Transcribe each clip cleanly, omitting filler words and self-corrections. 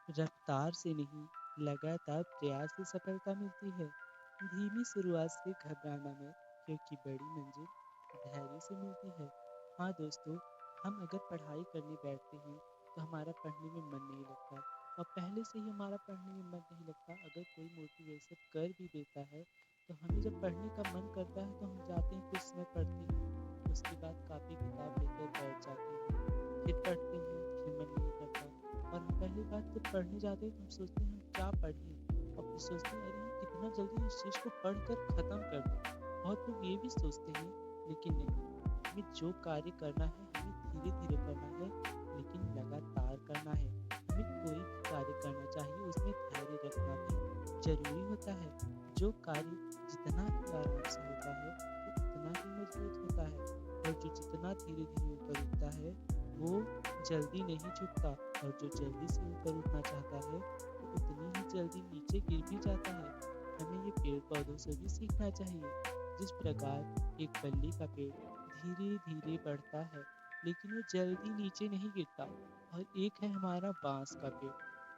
रफ्तार से नहीं, लगातार प्रयास से सफलता मिलती है। धीमी शुरुआत से घबराना मत, क्योंकि बड़ी मंजिल धैर्य से मिलती है। हाँ दोस्तों, हम अगर पढ़ाई करने बैठते हैं तो हमारा पढ़ने में मन नहीं लगता, और पहले से ही हमारा पढ़ने में मन नहीं लगता। अगर कोई मोटिवेशन कर भी देता है तो हमें जब पढ़ने का मन करता है तो हम जाते हैं, कुछ समय पढ़ते हैं, उसके बाद कापी किताब लेकर बैठ जाते हैं, फिर पढ़ते हैं, फिर मन नहीं करता। और हम पहली बात जब पढ़ने जाते हैं तो हम सोचते हैं हम क्या पढ़ें, और फिर सोचते हैं अरे हम कितना जल्दी इस चीज़ को पढ़कर ख़त्म कर दें। बहुत लोग ये भी सोचते हैं, लेकिन नहीं, हमें जो कार्य करना है हमें धीरे धीरे करना है, लेकिन लगातार करना है। हमें कोई भी कार्य करना चाहिए, उसमें धैर्य रखना भी जरूरी होता है। जो कार्य जितना ही आराम से होता है वो उतना ही मजबूत होता है, और जो जितना धीरे धीरे ऊपर उठता है वो जल्दी नहीं झुकता, और जो जल्दी से ऊपर उठना चाहता है वो उतनी ही जल्दी नीचे गिर भी जाता है। हमें ये पेड़ पौधों से भी सीखना चाहिए। जिस प्रकार एक बल्ली का पेड़ धीरे धीरे बढ़ता है, लेकिन वो जल्दी नीचे नहीं गिरता। और एक है हमारा बांस का पेड़,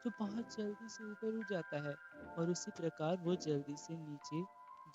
जो बहुत जल्दी से ऊपर उठ जाता है, और उसी प्रकार वो जल्दी से नीचे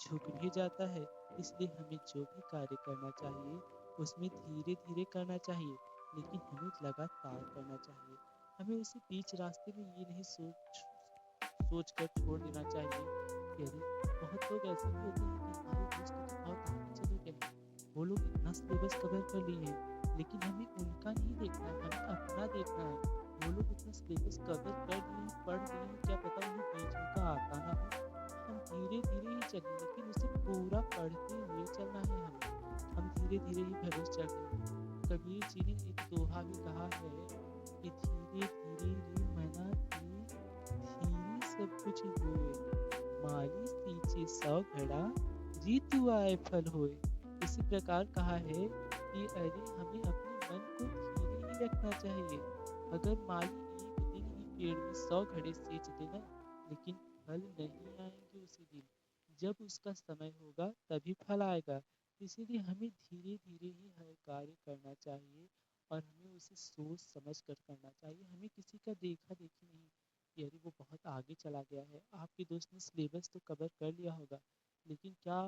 झुक भी जाता है। इसलिए हमें जो भी कार्य करना चाहिए उसमें धीरे धीरे करना चाहिए, लेकिन हमें लगातार करना चाहिए। हमें उसी बीच रास्ते में ये नहीं सोच कर छोड़ देना चाहिए कि अरे, बहुत लोग ऐसे भी होते हैं कि हमारे दोस्त तो बहुत आगे चले गए हैं, वो लोग इतना सिलेबस कवर कर लिए हैं, लेकिन हमें उनका नहीं देखना है, हमें अपना देखना है। वो लोग इतना सिलेबस कवर कर लिए हैं, पढ़ लिए हैं, क्या पता उन्हें बीच में का आता ना हो। हम धीरे धीरे ही चलें, लेकिन उसे पूरा पढ़ते हुए चलना है हमें। हम धीरे धीरे ही भविष्य चलेंगे। कबीर जी ने एक दोहा भी कहा है कि धीरे धीरे रे मना धीरे सब कुछ होए, माली सींचे सौ घड़ा, रीतु आए फल होए। इसी प्रकार कहा है कि अरे हमें अपने मन को धीरे ही रखना चाहिए। अगर माली एक दिन ही पेड़ में 100 घड़े सींच देना, लेकिन फल नहीं आएंगे उसी दिन। जब उसका समय होगा तभी फल आएगा। इसीलिए हमें धीरे धीरे ही हर कार्य करना चाहिए, और हमें उसे सोच समझ कर करना चाहिए। हमें किसी का देखा देखी नहीं कि अरे वो बहुत आगे चला गया है, आपके दोस्त ने सिलेबस तो कवर कर लिया होगा, लेकिन क्या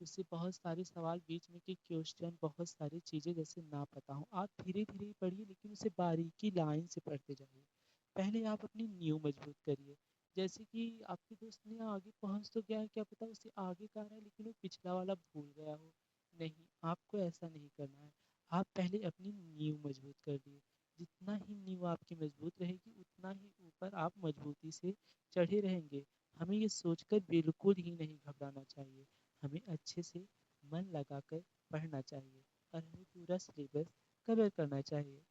उससे बहुत सारे सवाल बीच में के क्वेश्चन, बहुत सारी चीज़ें जैसे ना पता हो। आप धीरे धीरे ही पढ़िए, लेकिन उसे बारीकी लाइन से पढ़ते जाइए। पहले आप अपनी नींव मजबूत करिए। जैसे कि आपके दोस्त ने आगे पहुंच तो गया है, क्या पता उससे आगे का रहा है लेकिन वो पिछला वाला भूल गया हो। नहीं, आपको ऐसा नहीं करना है। आप पहले अपनी नींव मजबूत कर दिए। जितना ही नींव आपकी मजबूत रहेगी उतना ही ऊपर आप मजबूती से चढ़े रहेंगे। हमें ये सोचकर बिल्कुल ही नहीं घबराना चाहिए। हमें अच्छे से मन लगाकर पढ़ना चाहिए, और हमें पूरा सिलेबस कवर करना चाहिए।